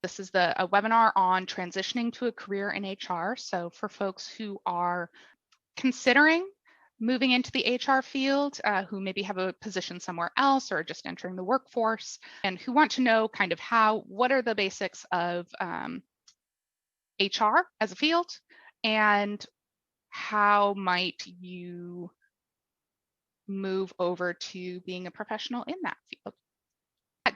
This is a webinar on transitioning to a career in HR. So for folks who are considering moving into the HR field, who maybe have a position somewhere else or just entering the workforce, and who want to know kind of what are the basics of HR as a field, and how might you move over to being a professional in that field.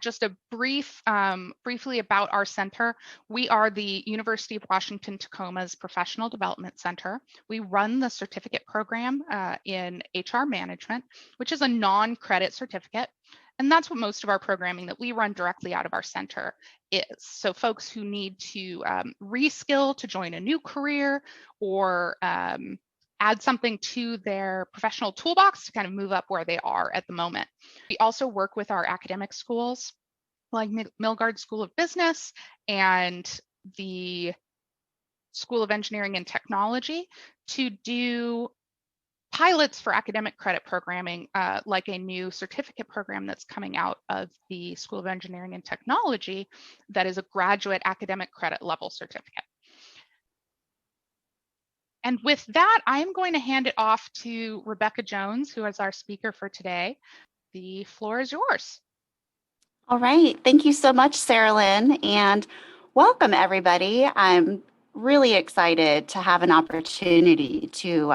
Just a briefly about our center. We are the University of Washington Tacoma's Professional Development Center. We run the certificate program in HR management, which is a non-credit certificate. And that's what most of our programming that we run directly out of our center is. So folks who need to reskill to join a new career or add something to their professional toolbox to kind of move up where they are at the moment. We also work with our academic schools like Milgard School of Business and the School of Engineering and Technology to do pilots for academic credit programming, like a new certificate program that's coming out of the School of Engineering and Technology that is a graduate academic credit level certificate. And with that, I'm going to hand it off to Rebecca Jones, who is our speaker for today. The floor is yours. All right. Thank you so much, Sarah Lynn, and welcome, everybody. I'm really excited to have an opportunity to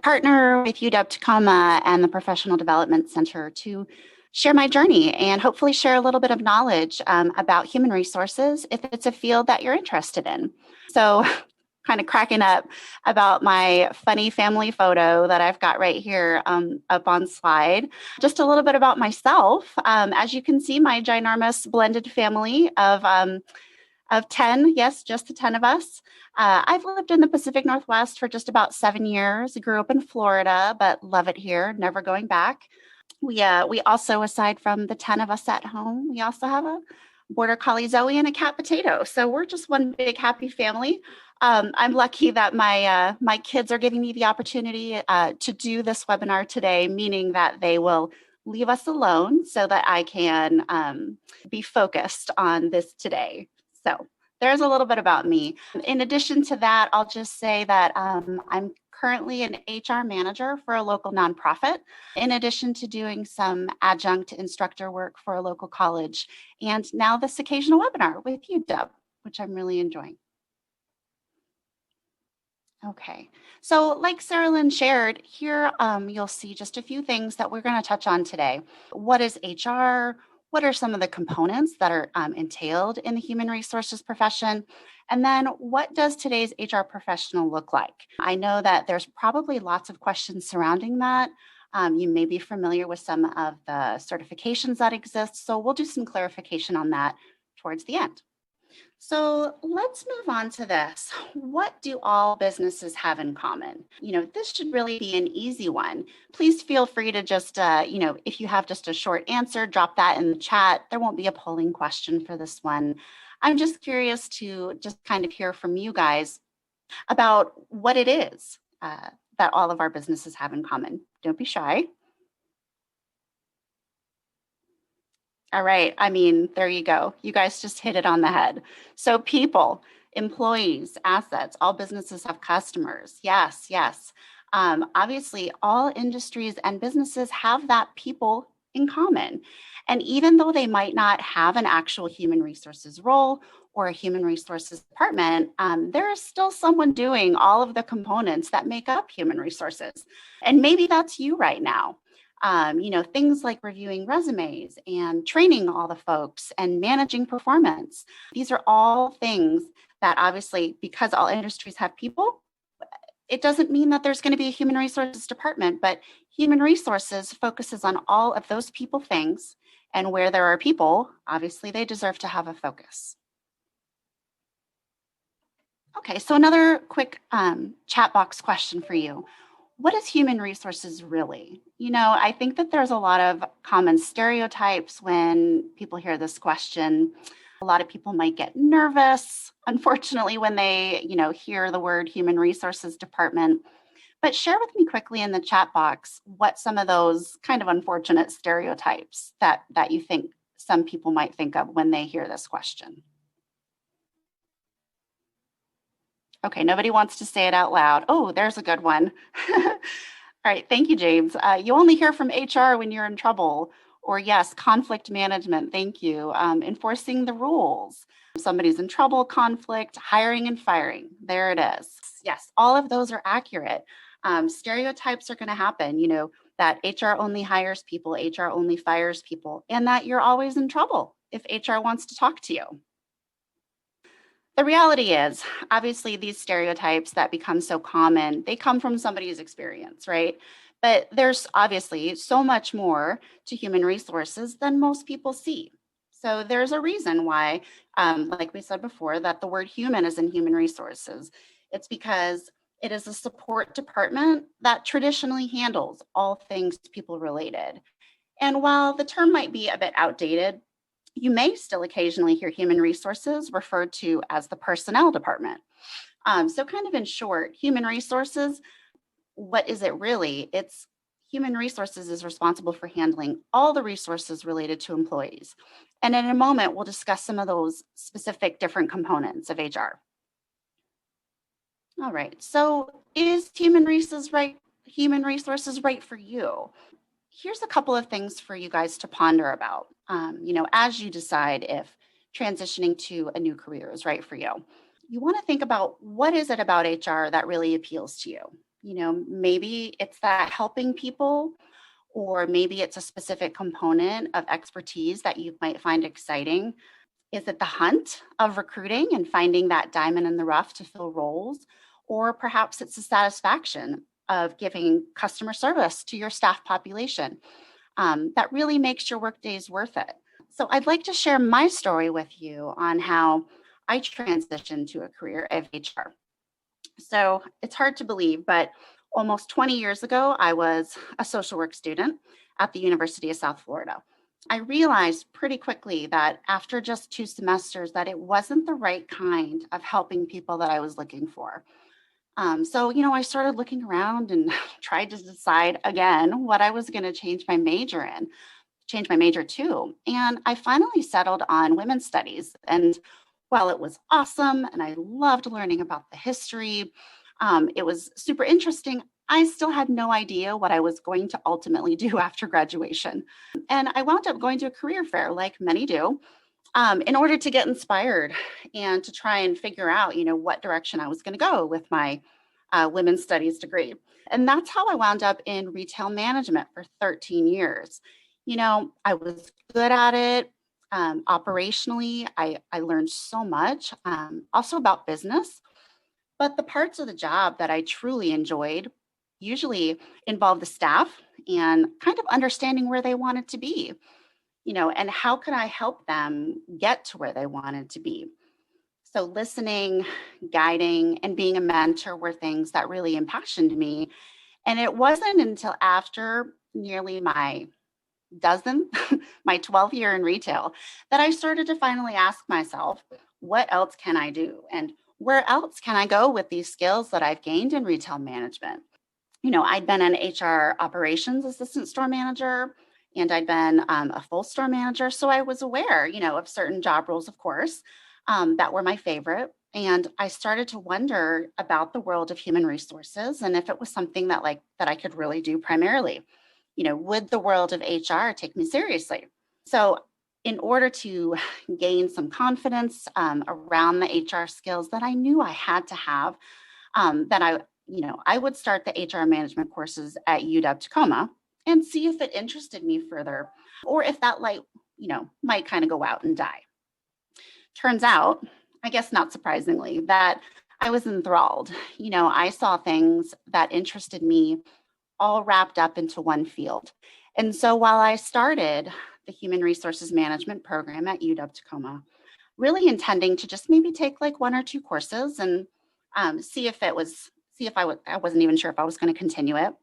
partner with UW Tacoma and the Professional Development Center to share my journey and hopefully share a little bit of knowledge about human resources if it's a field that you're interested in. So kind of cracking up about my funny family photo that I've got right here up on slide. Just a little bit about myself. As you can see, my ginormous blended family of 10, yes, just the 10 of us. I've lived in the Pacific Northwest for just about 7 years. Grew up in Florida, but love it here, never going back. We also, aside from the 10 of us at home, we also have a border collie Zoe and a cat Potato. So we're just one big happy family. I'm lucky that my kids are giving me the opportunity to do this webinar today, meaning that they will leave us alone so that I can be focused on this today. So there's a little bit about me. In addition to that, I'll just say that I'm currently an HR manager for a local nonprofit, in addition to doing some adjunct instructor work for a local college, and now this occasional webinar with you, Deb, which I'm really enjoying. Okay, so like Sarah Lynn shared, here you'll see just a few things that we're going to touch on today. What is HR? What are some of the components that are entailed in the human resources profession? And then what does today's HR professional look like? I know that there's probably lots of questions surrounding that. You may be familiar with some of the certifications that exist, so we'll do some clarification on that towards the end. So let's move on to this. What do all businesses have in common? This should really be an easy one. Please feel free to just, if you have just a short answer, drop that in the chat. There won't be a polling question for this one. I'm just curious to just kind of hear from you guys about what it is that all of our businesses have in common. Don't be shy. All right. There you go. You guys just hit it on the head. So people, employees, assets, all businesses have customers. Yes, yes. Obviously, all industries and businesses have that people in common. And even though they might not have an actual human resources role or a human resources department, there is still someone doing all of the components that make up human resources. And maybe that's you right now. Things like reviewing resumes and training all the folks and managing performance. These are all things that obviously, because all industries have people, it doesn't mean that there's going to be a human resources department, but human resources focuses on all of those people things. And where there are people, obviously they deserve to have a focus. Okay, so another quick chat box question for you. What is human resources really? I think that there's a lot of common stereotypes when people hear this question. A lot of people might get nervous, unfortunately, when they, hear the word human resources department. But share with me quickly in the chat box what some of those kind of unfortunate stereotypes that you think some people might think of when they hear this question. Okay, nobody wants to say it out loud. Oh, there's a good one. All right, thank you, James. You only hear from HR when you're in trouble. Or yes, conflict management, thank you. Enforcing the rules. Somebody's in trouble, conflict, hiring and firing. There it is. Yes, all of those are accurate. Stereotypes are going to happen, that HR only hires people, HR only fires people, and that you're always in trouble if HR wants to talk to you. The reality is, obviously, these stereotypes that become so common, they come from somebody's experience, right? But there's obviously so much more to human resources than most people see. So there's a reason why, like we said before, that the word human is in human resources. It's because it is a support department that traditionally handles all things people related. And while the term might be a bit outdated, you may still occasionally hear human resources referred to as the personnel department. So kind of in short, human resources, what is it really? It's human resources is responsible for handling all the resources related to employees. And in a moment, we'll discuss some of those specific different components of HR. All right, so is human resources right for you? Here's a couple of things for you guys to ponder about, as you decide if transitioning to a new career is right for you. You want to think about what is it about HR that really appeals to you? Maybe it's that helping people, or maybe it's a specific component of expertise that you might find exciting. Is it the hunt of recruiting and finding that diamond in the rough to fill roles? Or perhaps it's the satisfaction of giving customer service to your staff population that really makes your workdays worth it. So I'd like to share my story with you on how I transitioned to a career of HR. So it's hard to believe, but almost 20 years ago, I was a social work student at the University of South Florida. I realized pretty quickly that after just 2 semesters that it wasn't the right kind of helping people that I was looking for. So, I started looking around and tried to decide again what I was going to change my major to. And I finally settled on women's studies. And while it was awesome and I loved learning about the history, it was super interesting. I still had no idea what I was going to ultimately do after graduation. And I wound up going to a career fair, like many do, in order to get inspired and to try and figure out, what direction I was going to go with my women's studies degree. And that's how I wound up in retail management for 13 years. I was good at it. Operationally, I learned so much, also about business. But the parts of the job that I truly enjoyed usually involve the staff and kind of understanding where they wanted to be, and how could I help them get to where they wanted to be. So listening, guiding, and being a mentor were things that really impassioned me. And it wasn't until after nearly my dozen, my 12th year in retail, that I started to finally ask myself, what else can I do? And where else can I go with these skills that I've gained in retail management? I'd been an HR operations assistant store manager, and I'd been a full store manager. So I was aware, of certain job roles, of course, that were my favorite. And I started to wonder about the world of human resources and if it was something that I could really do primarily. Would the world of HR take me seriously? So in order to gain some confidence around the HR skills that I knew I had to have, that I would start the HR management courses at UW Tacoma and see if it interested me further, or if that light, might kind of go out and die. Turns out, I guess not surprisingly, that I was enthralled. I saw things that interested me all wrapped up into one field. And so while I started the Human Resources Management program at UW Tacoma, really intending to just maybe take like 1 or 2 courses and see if I wasn't even sure if I was going to continue it.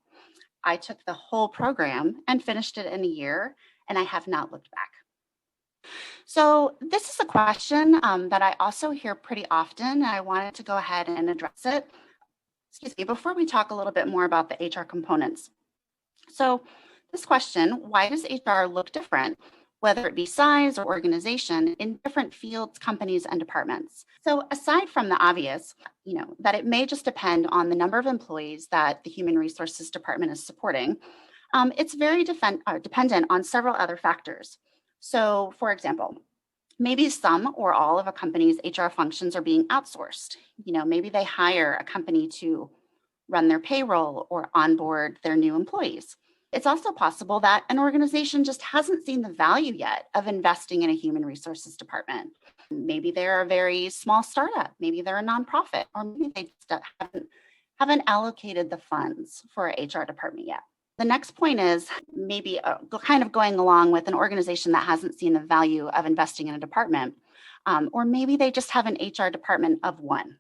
I took the whole program and finished it in a year, and I have not looked back. So this is a question that I also hear pretty often, and I wanted to go ahead and address it. Excuse me, before we talk a little bit more about the HR components. So this question, why does HR look different whether it be size or organization, in different fields, companies, and departments. So aside from the obvious, that it may just depend on the number of employees that the human resources department is supporting, it's very dependent on several other factors. So for example, maybe some or all of a company's HR functions are being outsourced. Maybe they hire a company to run their payroll or onboard their new employees. It's also possible that an organization just hasn't seen the value yet of investing in a human resources department. Maybe they're a very small startup, maybe they're a nonprofit, or maybe they just haven't allocated the funds for an HR department yet. The next point is maybe kind of going along with an organization that hasn't seen the value of investing in a department, or maybe they just have an HR department of one.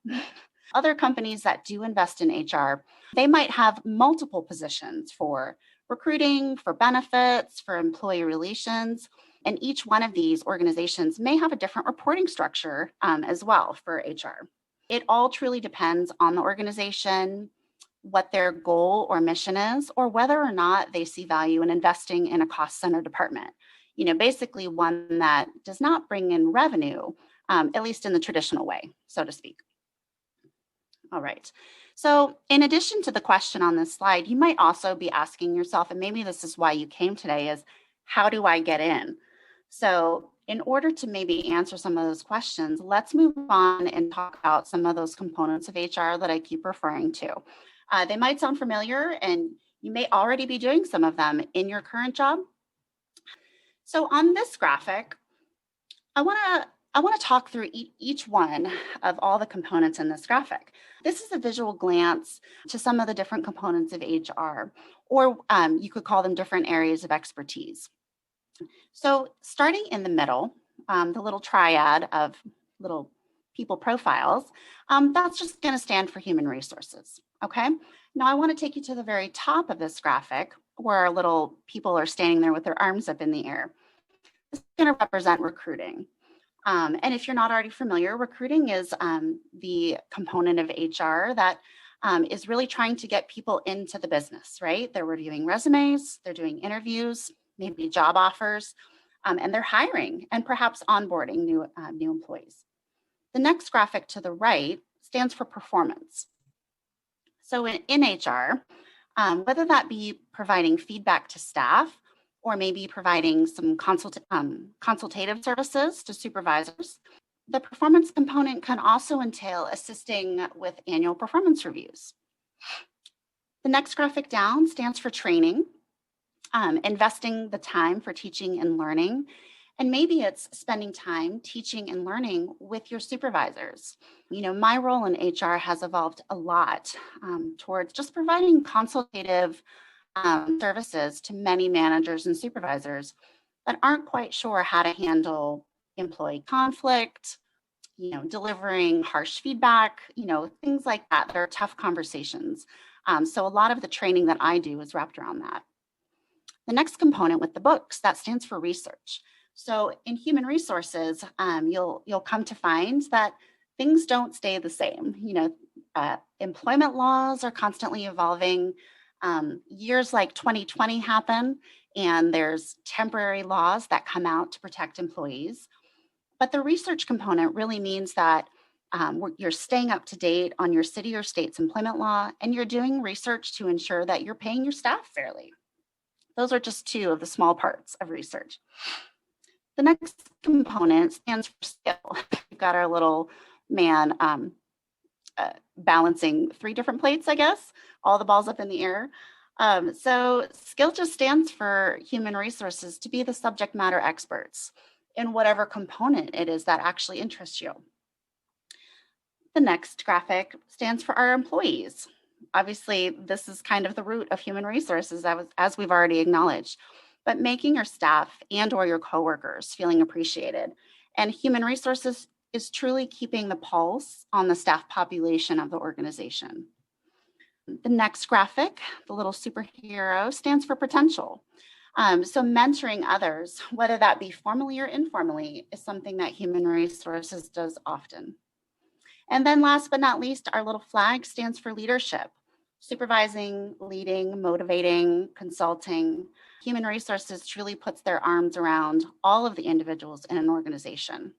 Other companies that do invest in HR, they might have multiple positions for recruiting, for benefits, for employee relations, and each one of these organizations may have a different reporting structure as well for HR. It all truly depends on the organization, what their goal or mission is, or whether or not they see value in investing in a cost center department. Basically one that does not bring in revenue, at least in the traditional way, so to speak. All right. So in addition to the question on this slide, you might also be asking yourself, and maybe this is why you came today, is how do I get in? So in order to maybe answer some of those questions, let's move on and talk about some of those components of HR that I keep referring to. They might sound familiar, and you may already be doing some of them in your current job. So on this graphic, I want to talk through each one of all the components in this graphic. This is a visual glance to some of the different components of HR, or you could call them different areas of expertise. So starting in the middle, the little triad of little people profiles, that's just going to stand for human resources. Okay. Now I want to take you to the very top of this graphic where our little people are standing there with their arms up in the air. This is going to represent recruiting. And if you're not already familiar, recruiting is the component of HR that is really trying to get people into the business, right? They're reviewing resumes, they're doing interviews, maybe job offers, and they're hiring and perhaps onboarding new employees. The next graphic to the right stands for performance. So in HR, whether that be providing feedback to staff or maybe providing some consultative services to supervisors, the performance component can also entail assisting with annual performance reviews. The next graphic down stands for training, investing the time for teaching and learning. And maybe it's spending time teaching and learning with your supervisors. My role in HR has evolved a lot towards just providing consultative services to many managers and supervisors that aren't quite sure how to handle employee conflict, delivering harsh feedback, things like that. They're tough conversations. So a lot of the training that I do is wrapped around that. The next component with the books, that stands for research. So in human resources, you'll come to find that things don't stay the same. Employment laws are constantly evolving. Years like 2020 happen, and there's temporary laws that come out to protect employees. But the research component really means that you're staying up to date on your city or state's employment law, and you're doing research to ensure that you're paying your staff fairly. Those are just two of the small parts of research. The next component stands for skill. We've got our little man balancing 3 different plates, I guess, all the balls up in the air. So skill just stands for human resources to be the subject matter experts in whatever component it is that actually interests you. The next graphic stands for our employees. Obviously, this is kind of the root of human resources, as we've already acknowledged, but making your staff and or your coworkers feeling appreciated. And human resources is truly keeping the pulse on the staff population of the organization. The next graphic, the little superhero, stands for potential. So mentoring others, whether that be formally or informally, is something that human resources does often. And then last but not least, our little flag stands for leadership. Supervising, leading, motivating, consulting. Human resources truly puts their arms around all of the individuals in an organization.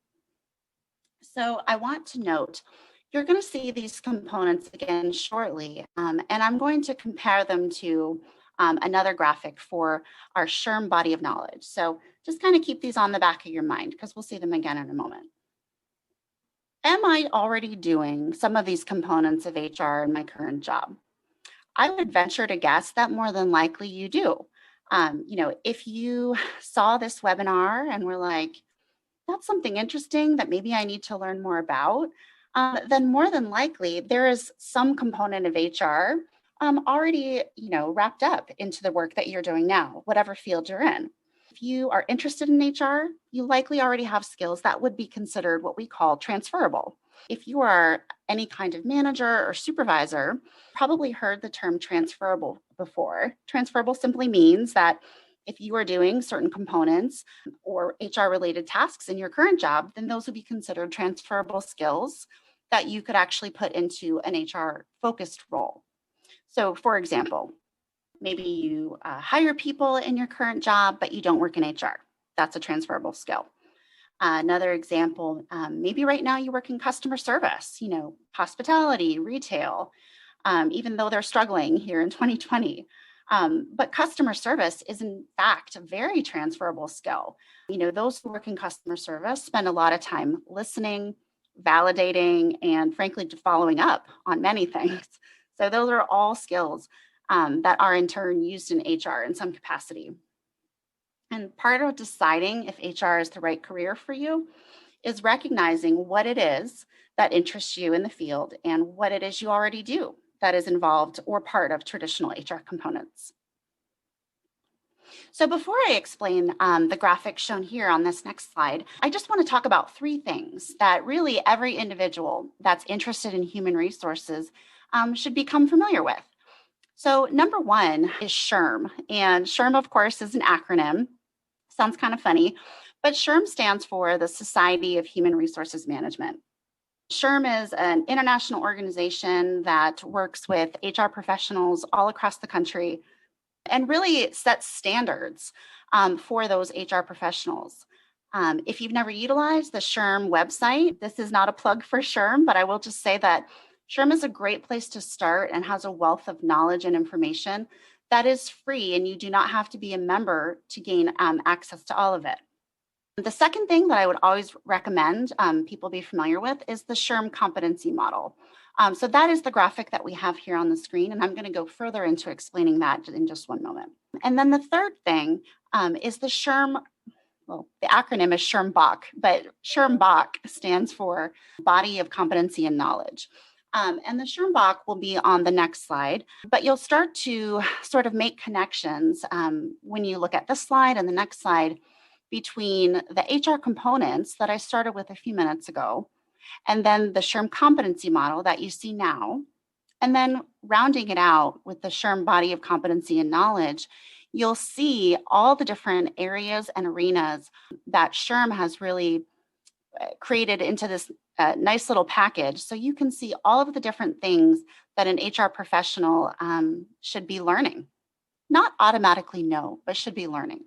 So I want to note, you're going to see these components again shortly, and I'm going to compare them to another graphic for our Sherm body of knowledge. So just kind of keep these on the back of your mind because we'll see them again in a moment. Am I already doing some of these components of HR in my current job? I would venture to guess that more than likely you do. If you saw this webinar and were like, that's something interesting that maybe I need to learn more about, then more than likely there is some component of HR already, wrapped up into the work that you're doing now, whatever field you're in. If you are interested in HR, you likely already have skills that would be considered what we call transferable. If you are any kind of manager or supervisor, probably heard the term transferable before. Transferable simply means that if you are doing certain components or HR related tasks in your current job, then those would be considered transferable skills that you could actually put into an HR focused role. So, for example, maybe you hire people in your current job, but you don't work in HR. That's a transferable skill. Another example, maybe right now you work in customer service, hospitality, retail, even though they're struggling here in 2020. But customer service is in fact a very transferable skill. Those who work in customer service spend a lot of time listening, validating, and frankly, following up on many things. So those are all skills that are in turn used in HR in some capacity. And part of deciding if HR is the right career for you is recognizing what it is that interests you in the field and what it is you already do that is involved or part of traditional HR components. So before I explain the graphics shown here on this next slide, I just want to talk about three things that really every individual that's interested in human resources should become familiar with. So number one is Sherm, and Sherm, of course, is an acronym. Sounds kind of funny, but Sherm stands for the Society of Human Resources Management. Sherm is an international organization that works with HR professionals all across the country and really sets standards for those HR professionals. If you've never utilized the Sherm website, this is not a plug for Sherm, but I will just say that Sherm is a great place to start and has a wealth of knowledge and information that is free, and you do not have to be a member to gain access to all of it. The second thing that I would always recommend people be familiar with is the Sherm competency model. So that is the graphic that we have here on the screen, and I'm going to go further into explaining that in just one moment. And then the third thing is the Sherm, well, the acronym is SHRM-BOK, but SHRM-BOK stands for Body of Competency and Knowledge. And the SHRM-BOK will be on the next slide, but you'll start to sort of make connections when you look at this slide and the next slide between the HR components that I started with a few minutes ago, and then the Sherm competency model that you see now, and then rounding it out with the Sherm body of competency and knowledge, you'll see all the different areas and arenas that Sherm has really created into this nice little package. So you can see all of the different things that an HR professional should be learning. Not automatically know, but should be learning.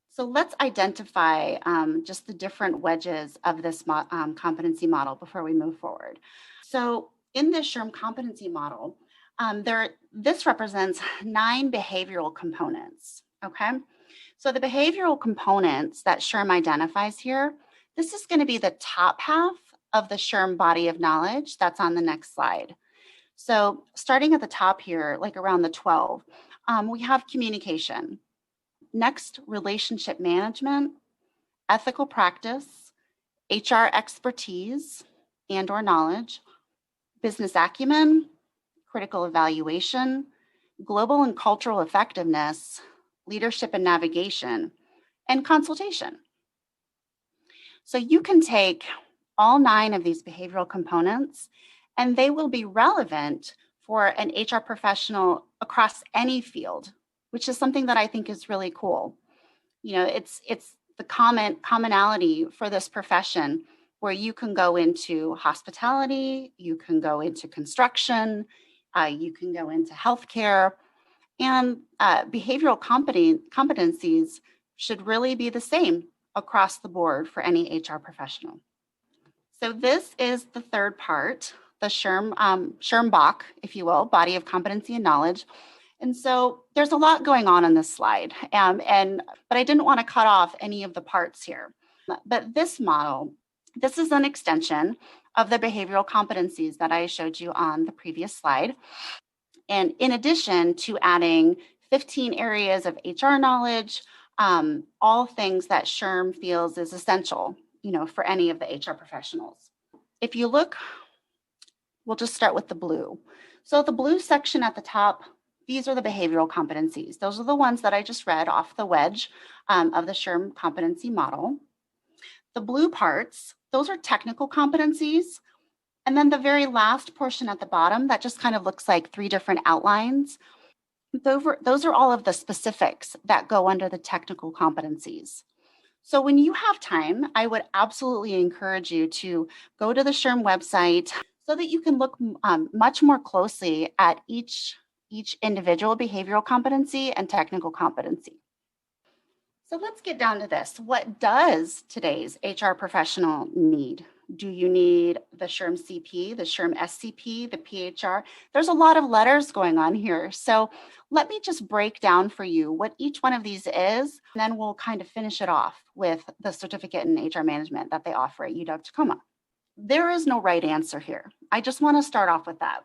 So let's identify just the different wedges of this competency model before we move forward. So in this Sherm competency model, this represents 9 behavioral components, okay? So the behavioral components that Sherm identifies here, this is going to be the top half of the Sherm body of knowledge that's on the next slide. So starting at the top here, like around the 12, we have communication. Next, relationship management, ethical practice, HR expertise and or knowledge, business acumen, critical evaluation, global and cultural effectiveness, leadership and navigation, and consultation. So you can take all 9 of these behavioral components and they will be relevant for an HR professional across any field, which is something that I think is really cool. It's the commonality for this profession where you can go into hospitality, you can go into construction, You can go into healthcare, and behavioral competencies should really be the same across the board for any HR professional. So this is the third part, the Sherm Bach, if you will, body of competency and knowledge. And so there's a lot going on this slide, but I didn't want to cut off any of the parts here. But this model, this is an extension of the behavioral competencies that I showed you on the previous slide. And in addition to adding 15 areas of HR knowledge, all things that Sherm feels is essential, for any of the HR professionals. If you look, we'll just start with the blue. So the blue section at the top, these are the behavioral competencies. Those are the ones that I just read off the wedge of the Sherm competency model. The blue parts, those are technical competencies. And then the very last portion at the bottom, that just kind of looks like 3 different outlines. Those are all of the specifics that go under the technical competencies. So when you have time, I would absolutely encourage you to go to the Sherm website so that you can look much more closely at each individual behavioral competency and technical competency. So let's get down to this. What does today's HR professional need? Do you need the Sherm CP, the Sherm SCP, the PHR? There's a lot of letters going on here. So let me just break down for you what each one of these is, and then we'll kind of finish it off with the certificate in HR management that they offer at UW Tacoma. There is no right answer here. I just want to start off with that.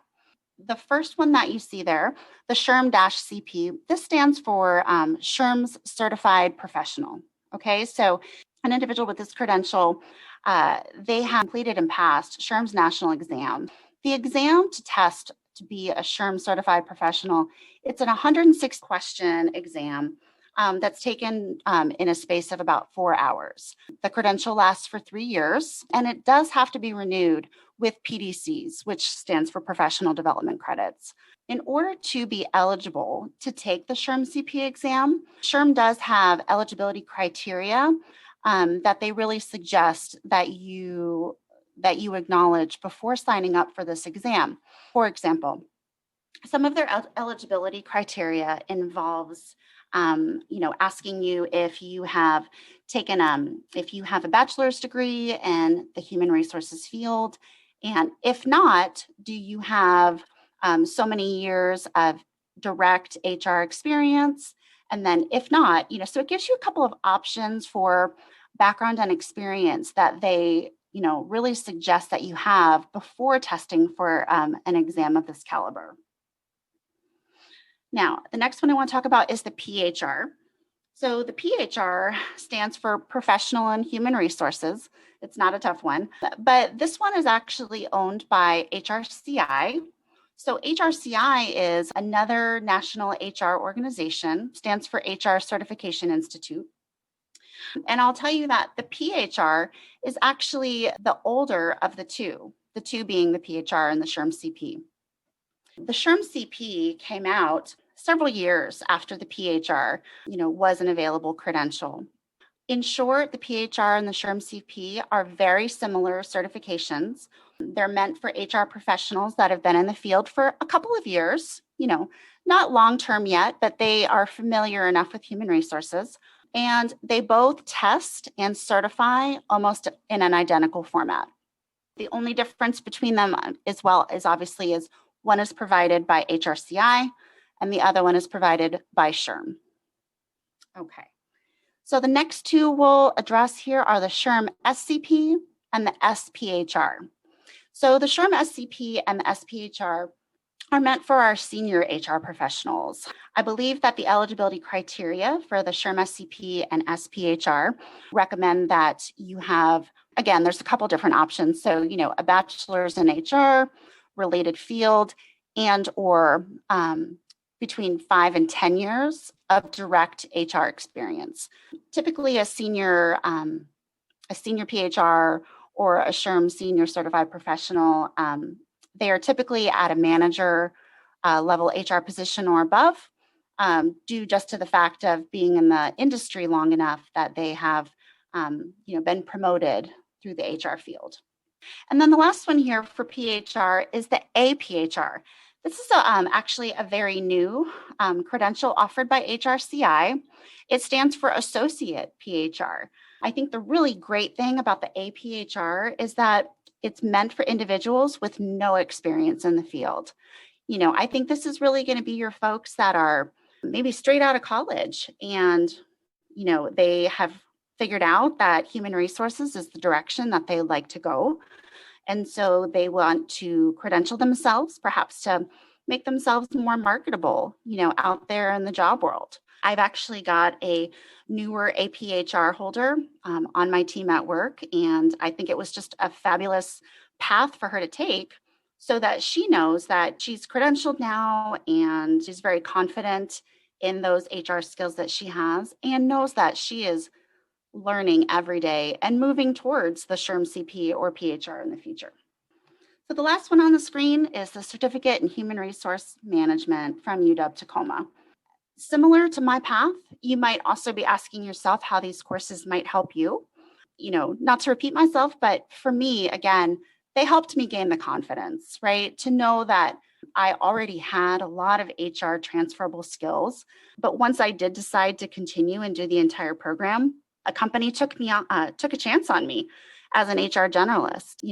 The first one that you see there, the Sherm-CP, this stands for Sherm's Certified Professional. Okay, so an individual with this credential, they have completed and passed Sherm's national exam. The exam to test to be a Sherm Certified Professional, it's an 106 question exam that's taken in a space of about 4 hours. The credential lasts for 3 years, and it does have to be renewed with PDCs, which stands for Professional Development Credits. In order to be eligible to take the Sherm CP exam, Sherm does have eligibility criteria that they really suggest that you acknowledge before signing up for this exam. For example, some of their eligibility criteria involves asking you if you have a bachelor's degree in the human resources field, and if not, do you have so many years of direct HR experience? And then if not, so it gives you a couple of options for background and experience that they, really suggest that you have before testing for an exam of this caliber. Now, the next one I want to talk about is the PHR. So the PHR stands for Professional and Human Resources. It's not a tough one, but this one is actually owned by HRCI. So HRCI is another national HR organization, stands for HR Certification Institute. And I'll tell you that the PHR is actually the older of the two being the PHR and the Sherm CP. The Sherm CP came out several years after the PHR, was an available credential. In short, the PHR and the Sherm CP are very similar certifications. They're meant for HR professionals that have been in the field for a couple of years, not long-term yet, but they are familiar enough with human resources. And they both test and certify almost in an identical format. The only difference between them as well is obviously is one is provided by HRCI and the other one is provided by Sherm. Okay, so the next two we'll address here are the Sherm SCP and the SPHR. So the Sherm SCP and the SPHR are meant for our senior HR professionals. I believe that the eligibility criteria for the Sherm SCP and SPHR recommend that you have, again, there's a couple different options. So, a bachelor's in HR, related field, and or between 5 and 10 years of direct HR experience. Typically a senior PHR or a Sherm senior certified professional, they are typically at a manager level HR position or above, due just to the fact of being in the industry long enough that they have been promoted through the HR field. And then the last one here for PHR is the APHR. This is actually a very new credential offered by HRCI. It stands for Associate PHR. I think the really great thing about the APHR is that it's meant for individuals with no experience in the field. I think this is really going to be your folks that are maybe straight out of college and, they have figured out that human resources is the direction that they like to go. And so they want to credential themselves, perhaps to make themselves more marketable, out there in the job world. I've actually got a newer APHR holder on my team at work, and I think it was just a fabulous path for her to take so that she knows that she's credentialed now and she's very confident in those HR skills that she has and knows that she is learning every day and moving towards the Sherm CP or PHR in the future. So the last one on the screen is the Certificate in Human Resource Management from UW Tacoma. Similar to my path, you might also be asking yourself how these courses might help you. Not to repeat myself, but for me, again, they helped me gain the confidence, right? To know that I already had a lot of HR transferable skills. But once I did decide to continue and do the entire program, a company took a chance on me as an HR generalist.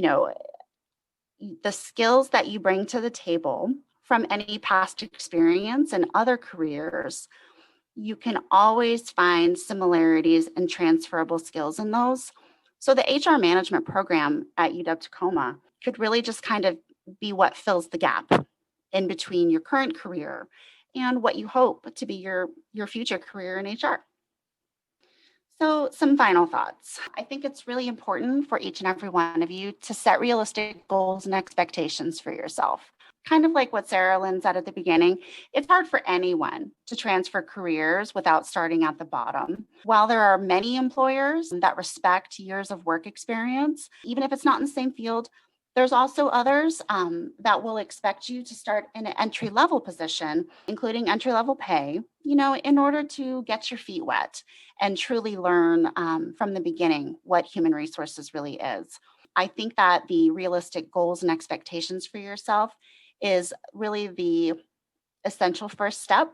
The skills that you bring to the table from any past experience and other careers, you can always find similarities and transferable skills in those. So the HR management program at UW Tacoma could really just kind of be what fills the gap in between your current career and what you hope to be your future career in HR. So some final thoughts. I think it's really important for each and every one of you to set realistic goals and expectations for yourself. Kind of like what Sarah Lynn said at the beginning, it's hard for anyone to transfer careers without starting at the bottom. While there are many employers that respect years of work experience, even if it's not in the same field, there's also others that will expect you to start in an entry-level position, including entry-level pay, in order to get your feet wet and truly learn from the beginning what human resources really is. I think that the realistic goals and expectations for yourself is really the essential first step.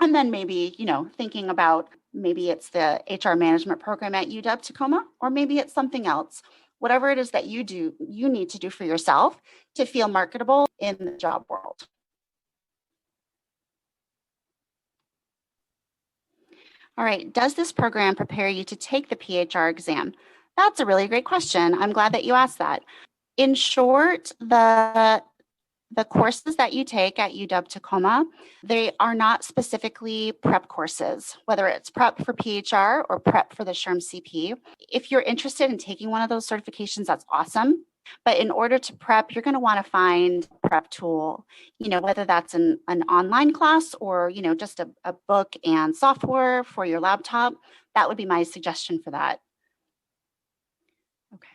And then maybe, thinking about maybe it's the HR management program at UW Tacoma, or maybe it's something else. Whatever it is that you need to do for yourself to feel marketable in the job world. All right, does this program prepare you to take the PHR exam? That's a really great question. I'm glad that you asked that. In short, the courses that you take at UW Tacoma, they are not specifically prep courses, whether it's prep for PHR or prep for the Sherm CP. If you're interested in taking one of those certifications, that's awesome. But in order to prep, you're going to want to find a prep tool, whether that's an online class or, just a book and software for your laptop. That would be my suggestion for that. Okay.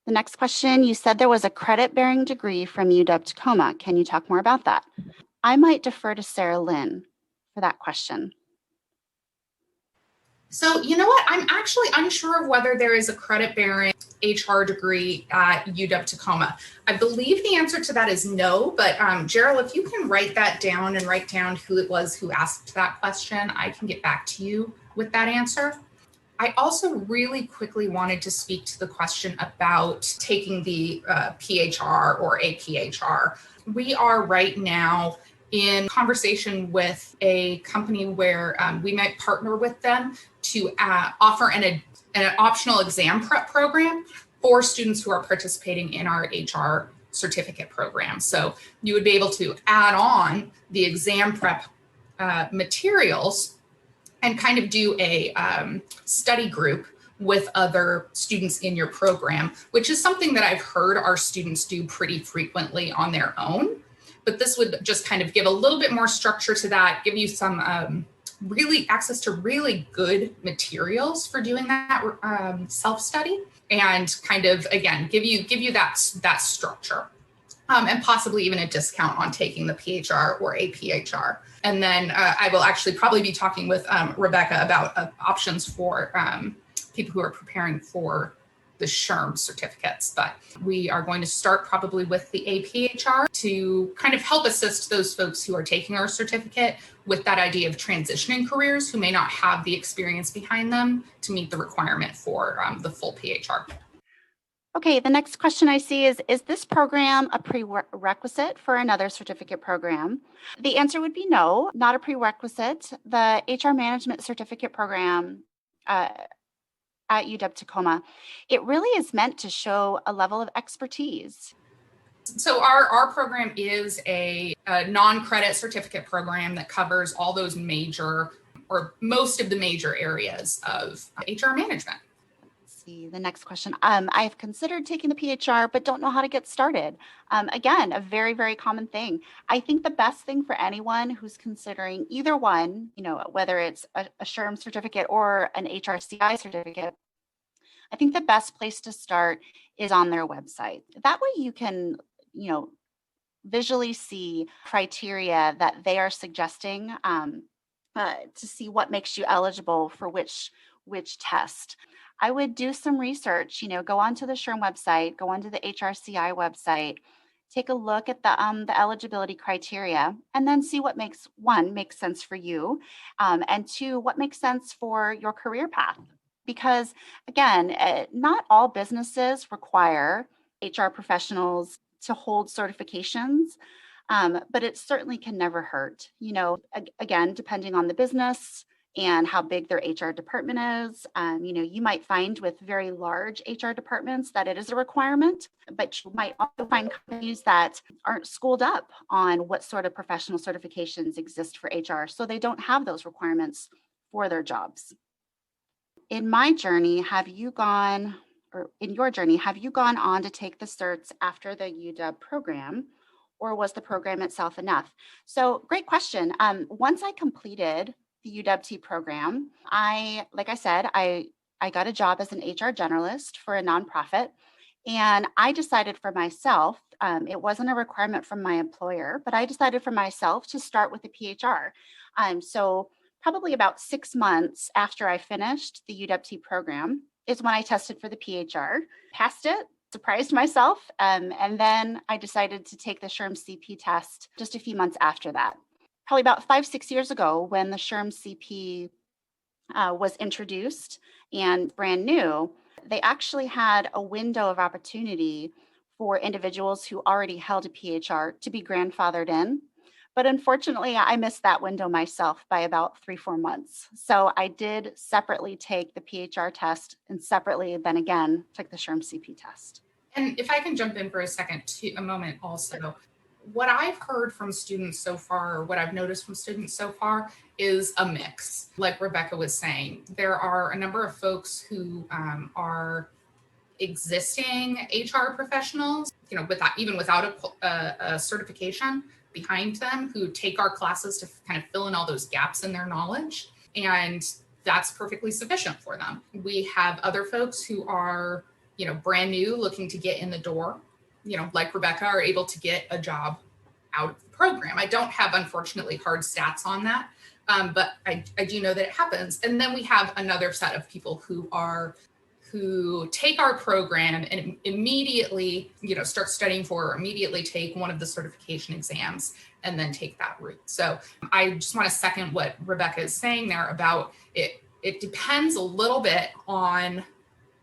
The next question, you said there was a credit-bearing degree from UW Tacoma. Can you talk more about that? I might defer to Sarah Lynn for that question. So you know what? I'm actually unsure of whether there is a credit-bearing HR degree at UW Tacoma. I believe the answer to that is no, but Gerald, if you can write that down and write down who it was who asked that question, I can get back to you with that answer. I also really quickly wanted to speak to the question about taking the PHR or APHR. We are right now in conversation with a company where we might partner with them to offer an optional exam prep program for students who are participating in our HR certificate program. So you would be able to add on the exam prep materials and kind of do a study group with other students in your program, which is something that I've heard our students do pretty frequently on their own. But this would just kind of give a little bit more structure to that, give you some really access to really good materials for doing that self-study, and kind of, again, give you that structure. And possibly even a discount on taking the PHR or APHR. And then I will actually probably be talking with Rebecca about options for people who are preparing for the Sherm certificates, but we are going to start probably with the thePHR to kind of help assist those folks who are taking our certificate with that idea of transitioning careers who may not have the experience behind them to meet the requirement for the full PHR. Okay, the next question I see is this program a prerequisite for another certificate program? The answer would be no, not a prerequisite. The HR Management Certificate Program at UW Tacoma, it really is meant to show a level of expertise. So our program is a non-credit certificate program that covers all those major or most of the major areas of HR management. See the next question. I've considered taking the PHR, but don't know how to get started. Again, a very, very common thing. I think the best thing for anyone who's considering either one, whether it's a Sherm certificate or an HRCI certificate, I think the best place to start is on their website. That way you can, visually see criteria that they are suggesting to see what makes you eligible for which test. I would do some research, go onto the Sherm website, go onto the HRCI website, take a look at the eligibility criteria, and then see what makes sense for you, and two, what makes sense for your career path. Because again, not all businesses require HR professionals to hold certifications, but it certainly can never hurt. Again, depending on the business and how big their HR department is. You might find with very large HR departments that it is a requirement, but you might also find companies that aren't schooled up on what sort of professional certifications exist for HR, so they don't have those requirements for their jobs. In my journey, have you gone on to take the certs after the UW program, or was the program itself enough? So great question. Once I completed the UW program, like I said, I got a job as an HR generalist for a nonprofit, and I decided for myself, it wasn't a requirement from my employer, but I decided for myself to start with the PHR. So probably about 6 months after I finished the UW program is when I tested for the PHR, passed it, surprised myself, and then I decided to take the Sherm CP test just a few months after that. Probably about 5-6 years ago, when the Sherm CP was introduced and brand new, they actually had a window of opportunity for individuals who already held a PHR to be grandfathered in. But unfortunately, I missed that window myself by about 3-4 months. So I did separately take the PHR test and separately then again took the Sherm CP test. And if I can jump in for a moment also, what I've heard from students so far, or what I've noticed from students so far, is a mix. Like Rebecca was saying, there are a number of folks who are existing HR professionals, without a certification behind them, who take our classes to kind of fill in all those gaps in their knowledge. And that's perfectly sufficient for them. We have other folks who are, brand new, looking to get in the door, like Rebecca, are able to get a job out of the program. I don't have, unfortunately, hard stats on that, but I do know that it happens. And then we have another set of people who take our program and immediately, start studying for, or immediately take one of the certification exams and then take that route. So I just want to second what Rebecca is saying there about it. It depends a little bit on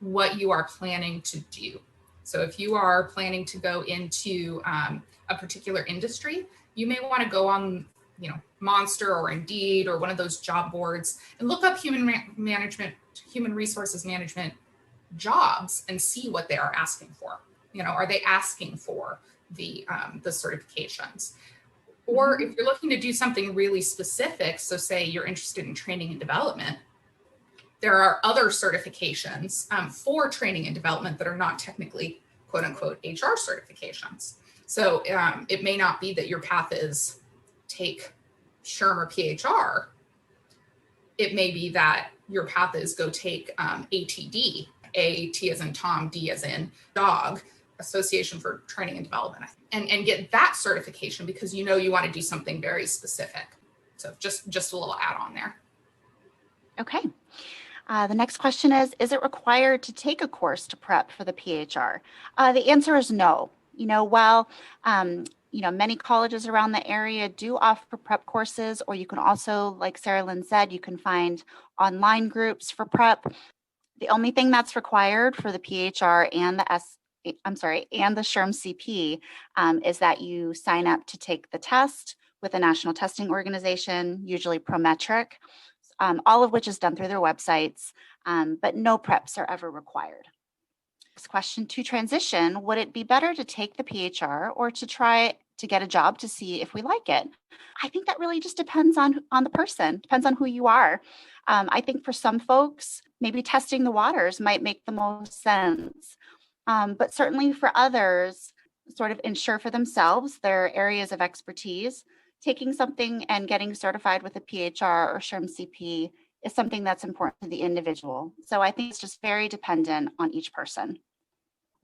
what you are planning to do. So if you are planning to go into a particular industry, you may want to go on, Monster or Indeed or one of those job boards and look up human resources management jobs and see what they are asking for. Are they asking for the certifications? Or if you're looking to do something really specific, so say you're interested in training and development, there are other certifications for training and development that are not technically, quote unquote, HR certifications. So it may not be that your path is take Sherm or PHR. It may be that your path is go take ATD, A, T as in Tom, D as in dog, Association for Training and Development, and get that certification because you want to do something very specific. So just a little add on there. Okay. The next question is it required to take a course to prep for the PHR? The answer is no. While many colleges around the area do offer prep courses, or you can also, like Sarah Lynn said, you can find online groups for prep. The only thing that's required for the PHR and the Sherm CP is that you sign up to take the test with a national testing organization, usually Prometric, all of which is done through their websites, but no preps are ever required. Next question, to transition, would it be better to take the PHR or to try to get a job to see if we like it? I think that really just depends on the person, depends on who you are. I think for some folks, maybe testing the waters might make the most sense. But certainly for others, sort of ensure for themselves their areas of expertise. Taking something and getting certified with a PHR or SHRM CP is something that's important to the individual. So I think it's just very dependent on each person.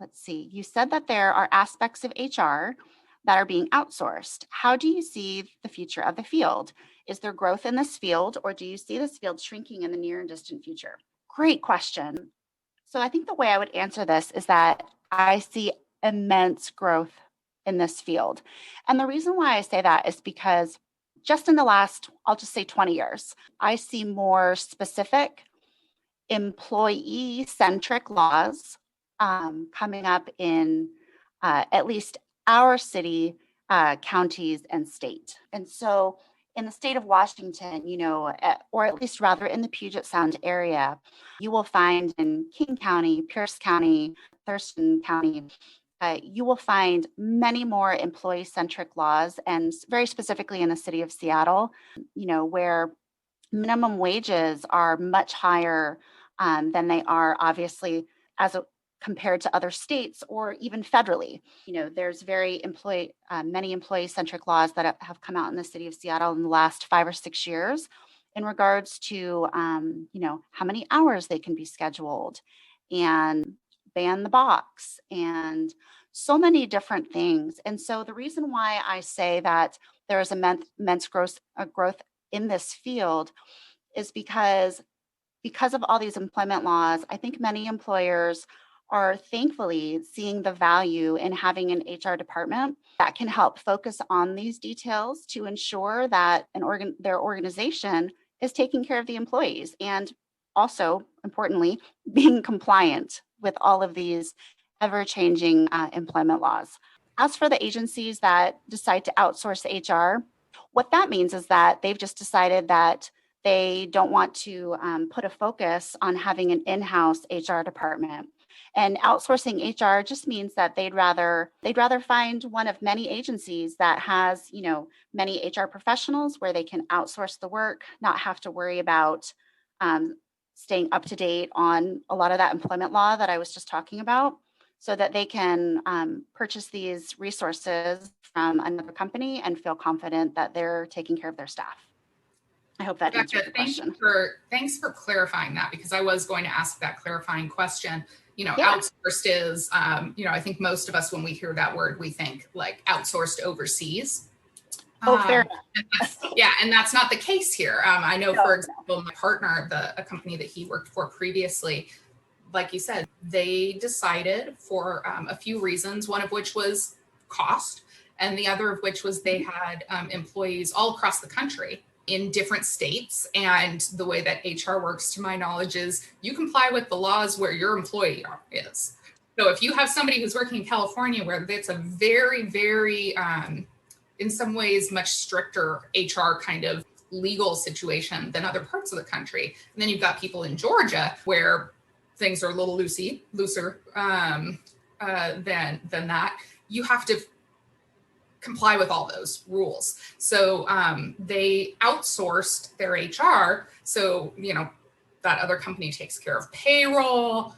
Let's see, you said that there are aspects of HR that are being outsourced. How do you see the future of the field? Is there growth in this field, or do you see this field shrinking in the near and distant future? Great question. So I think the way I would answer this is that I see immense growth in this field. And the reason why I say that is because just in the last, I'll just say 20 years, I see more specific employee-centric laws coming up in at least our city, counties, and state. And so in the state of Washington, or at least rather in the Puget Sound area, you will find in King County, Pierce County, Thurston County, you will find many more employee-centric laws, and very specifically in the city of Seattle, where minimum wages are much higher than they are obviously compared to other states or even federally. There's many employee-centric laws that have come out in the city of Seattle in the last 5 or 6 years in regards to, how many hours they can be scheduled and ban the box and so many different things. And so the reason why I say that there is immense growth in this field is because of all these employment laws, I think many employers are thankfully seeing the value in having an HR department that can help focus on these details to ensure that their organization is taking care of the employees and also, importantly, being compliant with all of these ever-changing employment laws. As for the agencies that decide to outsource HR, what that means is that they've just decided that they don't want to put a focus on having an in-house HR department. And outsourcing HR just means that they'd rather find one of many agencies that has, many HR professionals where they can outsource the work, not have to worry about staying up to date on a lot of that employment law that I was just talking about, so that they can purchase these resources from another company and feel confident that they're taking care of their staff. I hope that answered the question. Thanks for clarifying that, because I was going to ask that clarifying question. Yeah. Outsourced is, I think most of us, when we hear that word, we think like outsourced overseas. Fair enough. And that's not the case here. I know, for example, my partner, a company that he worked for previously, like you said, they decided for a few reasons, one of which was cost, and the other of which was they had employees all across the country in different states. And the way that HR works, to my knowledge, is you comply with the laws where your employee is. So if you have somebody who's working in California, where it's a very, very, in some ways, much stricter HR kind of legal situation than other parts of the country. And then you've got people in Georgia where things are a little looser than that. You have to comply with all those rules. So they outsourced their HR. So, that other company takes care of payroll,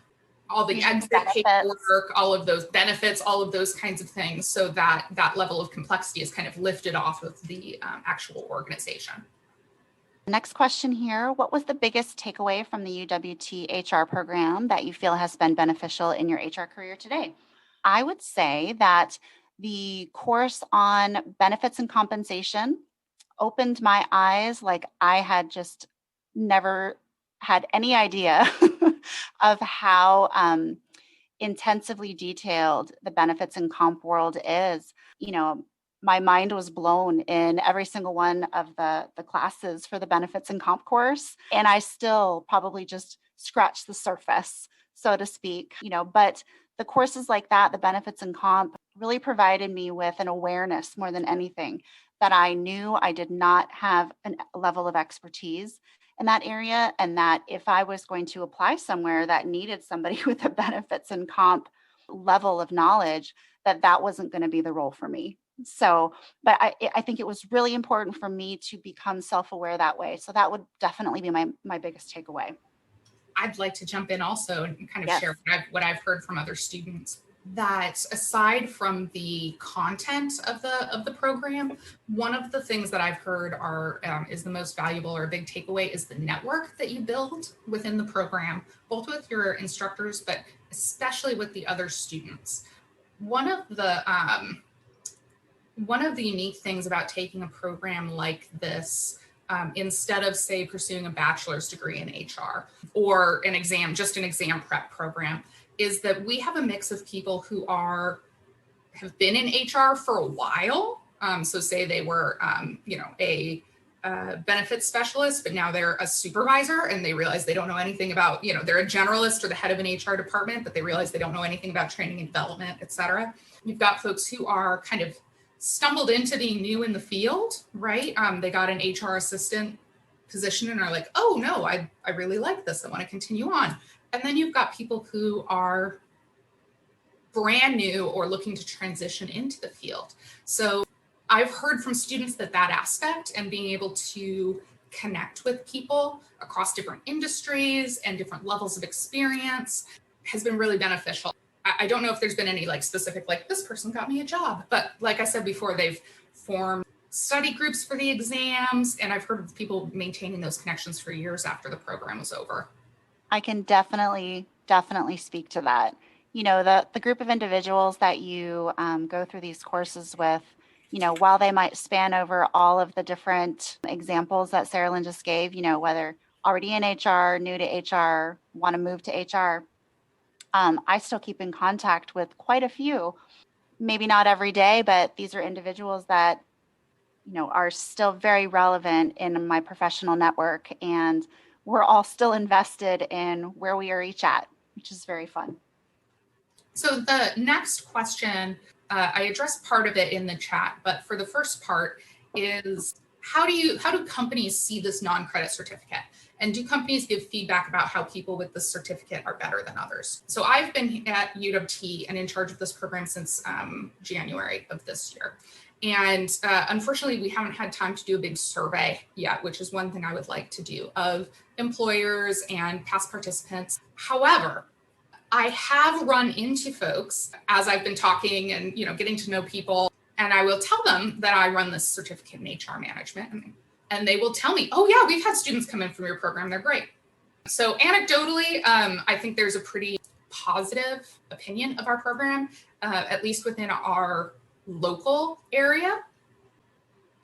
all the exit paperwork, all of those benefits, all of those kinds of things. So that level of complexity is kind of lifted off of the actual organization. Next question here. What was the biggest takeaway from the UWT HR program that you feel has been beneficial in your HR career today? I would say that the course on benefits and compensation opened my eyes like I had just never had any idea of how intensively detailed the benefits and comp world is. My mind was blown in every single one of the classes for the benefits and comp course. And I still probably just scratched the surface, so to speak, but the courses like that, the benefits and comp, really provided me with an awareness more than anything that I knew I did not have a level of expertise in that area, and that if I was going to apply somewhere that needed somebody with a benefits and comp level of knowledge, that wasn't going to be the role for me. So, but I think it was really important for me to become self-aware that way. So that would definitely be my biggest takeaway. I'd like to jump in also and kind of Yes. share what I've heard from other students. That aside from the content of the program, one of the things that I've heard is the most valuable or a big takeaway is the network that you build within the program, both with your instructors, but especially with the other students. One of the unique things about taking a program like this, instead of, say, pursuing a bachelor's degree in HR or an exam prep program, is that we have a mix of people who have been in HR for a while. So say they were, a benefits specialist, but now they're a supervisor and they realize they don't know anything about, they're a generalist or the head of an HR department, but they realize they don't know anything about training and development, et cetera. You've got folks who are kind of stumbled into being new in the field, right? They got an HR assistant position and are like, oh no, I really like this. I want to continue on. And then you've got people who are brand new or looking to transition into the field. So I've heard from students that aspect and being able to connect with people across different industries and different levels of experience has been really beneficial. I don't know if there's been any specific, this person got me a job, but like I said before, they've formed study groups for the exams, and I've heard of people maintaining those connections for years after the program was over. I can definitely speak to that. The group of individuals that you go through these courses with, while they might span over all of the different examples that Sarah Lynn just gave, whether already in HR, new to HR, want to move to HR, I still keep in contact with quite a few, maybe not every day, but these are individuals that, are still very relevant in my professional network, and we're all still invested in where we are each at, which is very fun. So the next question, I addressed part of it in the chat, but for the first part is how do companies see this non-credit certificate? And do companies give feedback about how people with this certificate are better than others? So I've been at UW and in charge of this program since January of this year. And unfortunately, we haven't had time to do a big survey yet, which is one thing I would like to do of employers and past participants. However, I have run into folks as I've been talking and getting to know people, and I will tell them that I run this certificate in HR management, and they will tell me, oh yeah, we've had students come in from your program, they're great. So anecdotally, I think there's a pretty positive opinion of our program, at least within our local area.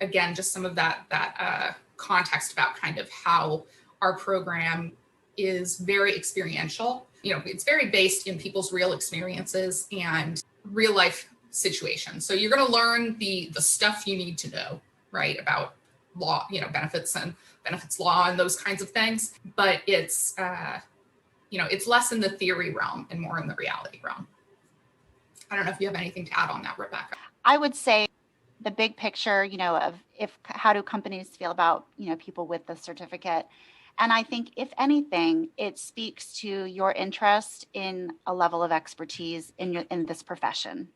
Again, just some of that context about kind of how our program is very experiential. It's very based in people's real experiences and real life situations. So you're going to learn the stuff you need to know, right, about law, benefits and benefits law and those kinds of things. But it's, it's less in the theory realm and more in the reality realm. I don't know if you have anything to add on that, Rebecca. I would say the big picture, of how do companies feel about, people with the certificate. And I think, if anything, it speaks to your interest in a level of expertise in this profession,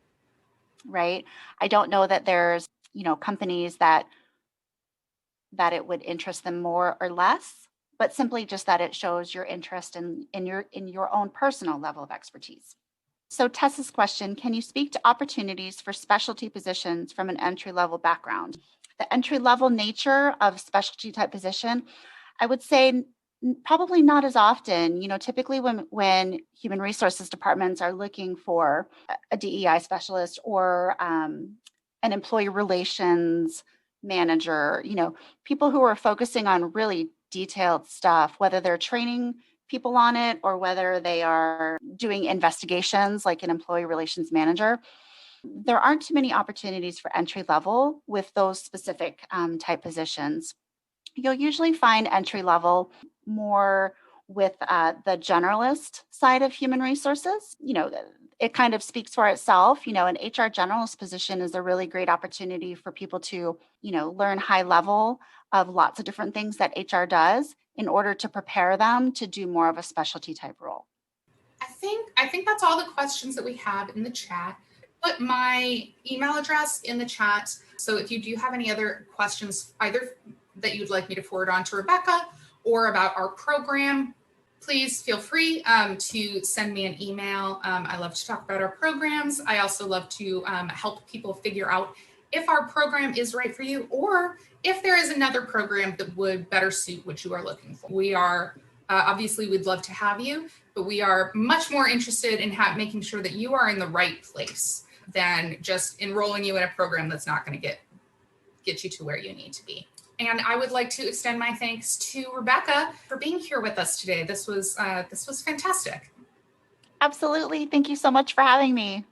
right? I don't know that there's, companies that it would interest them more or less, but simply just that it shows your interest in your own personal level of expertise. So Tessa's question, can you speak to opportunities for specialty positions from an entry-level background? The entry-level nature of specialty type position, I would say probably not as often. Typically when human resources departments are looking for a DEI specialist or an employee relations manager, people who are focusing on really detailed stuff, whether they're training people on it or whether they are doing investigations like an employee relations manager. There aren't too many opportunities for entry level with those specific type positions. You'll usually find entry level more with the generalist side of human resources. It kind of speaks for itself. An HR generalist position is a really great opportunity for people to, learn high level of lots of different things that HR does in order to prepare them to do more of a specialty type role. I think that's all the questions that we have in the chat. Put my email address in the chat. So if you do have any other questions, either that you'd like me to forward on to Rebecca or about our program, please feel free to send me an email. I love to talk about our programs. I also love to help people figure out if our program is right for you or if there is another program that would better suit what you are looking for. We are obviously, we'd love to have you, but we are much more interested in making sure that you are in the right place than just enrolling you in a program that's not going to get you to where you need to be. And I would like to extend my thanks to Rebecca for being here with us today. This was fantastic. Absolutely. Thank you so much for having me.